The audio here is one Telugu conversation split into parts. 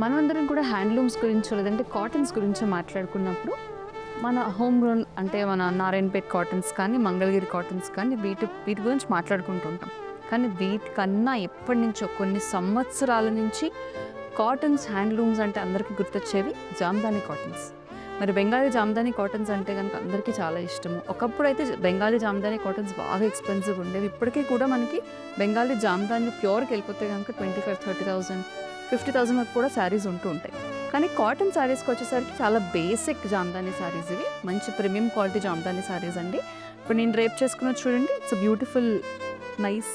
మనమందరం కూడా హ్యాండ్లూమ్స్ గురించో లేదంటే కాటన్స్ గురించో మాట్లాడుకున్నప్పుడు మన హోమ్ గ్రోన్ అంటే మన నారాయణపేట్ కాటన్స్ కానీ మంగళగిరి కాటన్స్ కానీ వీటి గురించి మాట్లాడుకుంటుంటాం. కానీ వీటికన్నా ఎప్పటి నుంచో కొన్ని సంవత్సరాల నుంచి కాటన్స్ హ్యాండ్లూమ్స్ అంటే అందరికీ గుర్తొచ్చేవి జామ్దాని కాటన్స్. మరి బెంగాలీ జామ్దాని కాటన్స్ అంటే కనుక అందరికీ చాలా ఇష్టము. ఒకప్పుడు అయితే బెంగాలీ జామ్దాని కాటన్స్ బాగా ఎక్స్పెన్సివ్ ఉండేవి. ఇప్పటికీ కూడా మనకి బెంగాలీ జామ్దాని ప్యూర్కి వెళ్ళిపోతే కనుక 25,000-30,000 50,000 వరకు కూడా శారీస్ ఉంటూ ఉంటాయి. కానీ కాటన్ శారీస్కి వచ్చేసరికి చాలా బేసిక్ జామ్దాని శారీస్ ఇవి. మంచి ప్రీమియం క్వాలిటీ జామ్దాని శారీస్ అండి. ఇప్పుడు నేను రేప్ చేసుకున్నది చూడండి, it's beautiful nice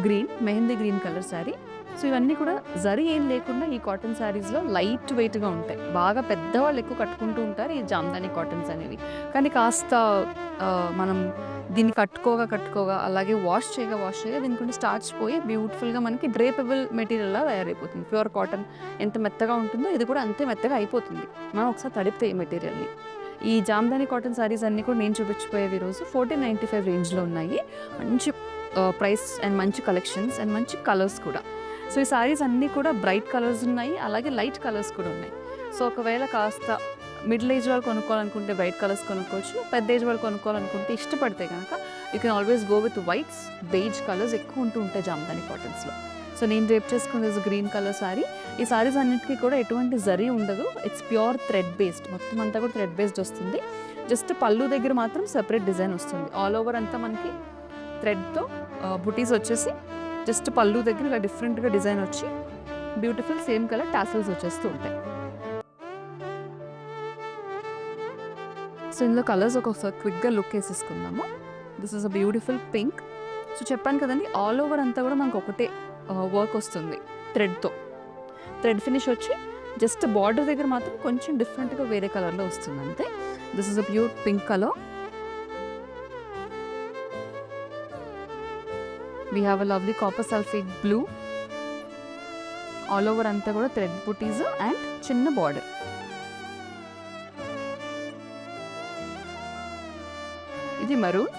green, mehndi green colour sari. So ఇవన్నీ కూడా జరీ ఏం లేకుండా ఈ కాటన్ శారీస్లో లైట్ వెయిట్గా ఉంటాయి. బాగా పెద్దవాళ్ళు ఎక్కువ కట్టుకుంటూ ఉంటారు ఈ జామ్దాని కాటన్స్ అనేవి. కానీ కాస్త మనం దీన్ని కట్టుకోగా అలాగే వాష్ చేయగా దీనికి స్టార్చ్ పోయి బ్యూటిఫుల్గా మనకి డ్రేపబుల్ మెటీరియల్లా తయారైపోతుంది. ప్యూర్ కాటన్ ఎంత మెత్తగా ఉంటుందో ఇది కూడా అంతే మెత్తగా అయిపోతుంది మనం ఒకసారి తడిపితే ఈ మెటీరియల్ని. ఈ జామ్దాని కాటన్ శారీస్ అన్నీ కూడా నేను చూపించిపోయేవి ఈరోజు 1495 రేంజ్లో ఉన్నాయి. మంచి ప్రైస్ అండ్ మంచి కలెక్షన్స్ అండ్ మంచి కలర్స్ కూడా. సో ఈ శారీస్ అన్నీ కూడా బ్రైట్ కలర్స్ ఉన్నాయి, అలాగే లైట్ కలర్స్ కూడా ఉన్నాయి. సో ఒకవేళ కాస్త మిడిల్ ఏజ్ వాళ్ళు కొనుక్కోవాలనుకుంటే బ్రైట్ కలర్స్ కొనుక్కోవచ్చు. పెద్ద ఏజ్ వాళ్ళు కొనుక్కోవాలనుకుంటే ఇష్టపడితే కనుక you can always go with whites, beige colours ఎక్కువ ఉంటూ ఉంటాయి జామ్దాని కాటన్స్లో. సో నేను రేప్ చేసుకునేది గ్రీన్ కలర్ శారీ. ఈ శారీస్ అన్నిటికీ కూడా ఎటువంటి జరీ ఉండదు. ఇట్స్ ప్యూర్ థ్రెడ్ బేస్డ్, మొత్తం అంతా కూడా థ్రెడ్ బేస్డ్ వస్తుంది. జస్ట్ పళ్ళు దగ్గర మాత్రం సెపరేట్ డిజైన్ వస్తుంది. ఆల్ ఓవర్ అంతా మనకి థ్రెడ్తో బుటీస్ వచ్చేసి జస్ట్ పళ్ళు దగ్గర ఇలా డిఫరెంట్గా డిజైన్ వచ్చి బ్యూటిఫుల్ సేమ్ కలర్ టాసల్స్ వచ్చేస్తూ ఉంటాయి. సో ఇందులో కలర్స్ ఒకసారి క్విక్గా లుక్ వేసేసుకుందాము. This is a beautiful pink. So చెప్పాను కదండి, ఆల్ ఓవర్ అంతా కూడా మనకు ఒకటే వర్క్ వస్తుంది థ్రెడ్తో. థ్రెడ్ ఫినిష్ వచ్చి జస్ట్ బార్డర్ దగ్గర మాత్రం కొంచెం డిఫరెంట్గా వేరే కలర్లో వస్తుంది అంతే. This is a pure pink colour. We have a lovely copper sulphate blue. All over అంతా కూడా థ్రెడ్ బుటీస్ అండ్ చిన్న బార్డర్. ఇది మరూన్.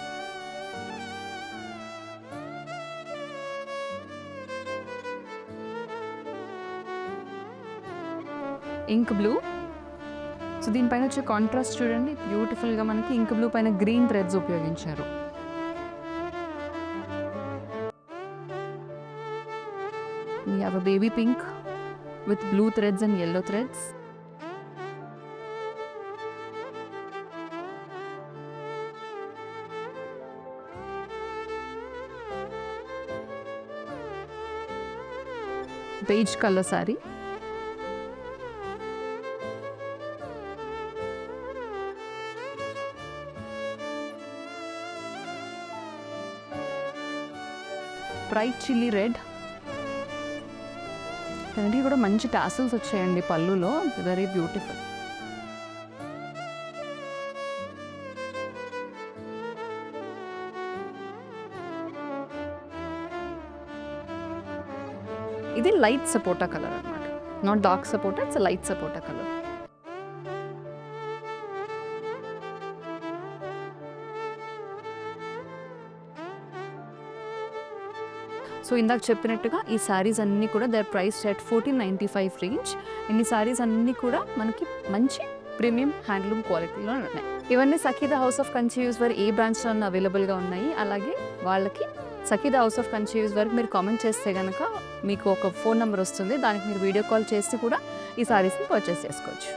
Ink blue. సో దీనిపైన వచ్చే కాంట్రాస్ట్ చూడండి, బ్యూటిఫుల్గా మనకి ఇంక్ బ్లూ పైన గ్రీన్ థ్రెడ్స్ ఉపయోగించారు. We have a baby pink with blue threads and yellow threads. Beige color saree. Bright chilli red. అన్నిటికీ కూడా మంచి టాసిల్స్ వచ్చాయండి పళ్ళులో. Very beautiful. ఇది లైట్ సపోటా కలర్ అన్నమాట, not dark sapota, it's light sapota colour. So ఇందాక చెప్పినట్టుగా ఈ శారీస్ అన్నీ కూడా దర్ ప్రైస్ ఎట్ 1495 రేంజ్. ఈ శారీస్ అన్నీ కూడా మనకి మంచి ప్రీమియం హ్యాండ్లూమ్ క్వాలిటీలో ఉన్నాయి. ఇవన్నీ సఖీదా హౌస్ ఆఫ్ కన్సీవ్స్ వారు ఏ బ్రాంచ్లో అవైలబుల్గా ఉన్నాయి. అలాగే వాళ్ళకి సఖీదా హౌస్ ఆఫ్ కన్సీవ్స్ వరకు మీరు కామెంట్ చేస్తే కనుక మీకు ఒక ఫోన్ నెంబర్ వస్తుంది. దానికి మీరు వీడియో కాల్ చేసి కూడా ఈ శారీస్ని పర్చేస్ చేసుకోవచ్చు.